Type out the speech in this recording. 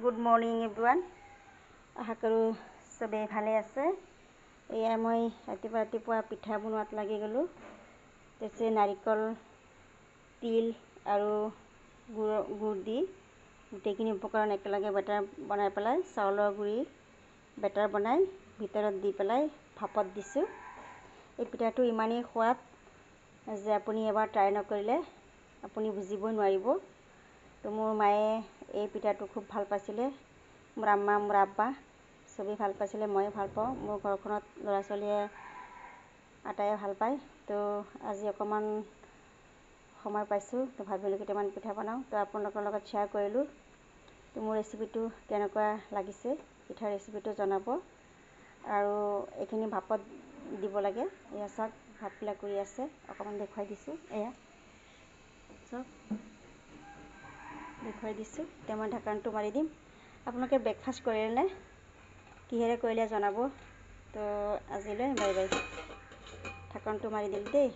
Good morning everyone. আশা কৰোঁ চবেই ভালে আছে। এয়া মই ৰাতিপুৱা পিঠা বনোৱাত লাগি গ'লোঁ। তাৰপিছত নাৰিকল, তিল আৰু গুড় দি গোটেইখিনি উপকৰণ একেলগে বেটাৰ বনাই পেলাই চাউলৰ গুড়ি বেটাৰ বনাই ভিতৰত দি পেলাই ভাপত দিছোঁ। এই পিঠাটো ইমানেই সোৱাদ যে আপুনি এবাৰ ট্ৰাই নকৰিলে আপুনি বুজিবই নোৱাৰিব। তো মোৰ মায়ে এই পিঠাটো খুব ভাল পাইছিলে, মোৰ আম্মা, মোৰ আব্বা চবেই ভাল পাইছিলে, মই ভাল পাওঁ, মোৰ ঘৰখনত ল'ৰা ছোৱালীয়ে আটায়ে ভাল পায়। তো আজি অকণমান সময় পাইছোঁ, তো ভাবিলোঁ কেইটামান পিঠা বনাওঁ, তো আপোনালোকৰ লগত শ্বেয়াৰ কৰিলোঁ। তো মোৰ ৰেচিপিটো কেনেকুৱা লাগিছে, পিঠাৰ ৰেচিপিটো জনাব। আৰু এইখিনি ভাপত দিব লাগে। এয়া চাওক ভাপবিলাক কৰি আছে, অকণমান দেখুৱাই দিছোঁ। এয়া চাওক দেখুৱাই দিছোঁ। এতিয়া মই ঢাকনটো মাৰি দিম। আপোনালোকে ব্ৰেকফাষ্ট কৰিলেনে, কিহেৰে কৰিলে জনাব। তো আজিলৈ বাই বাই। ঢাকনটো মাৰি দিম দেই।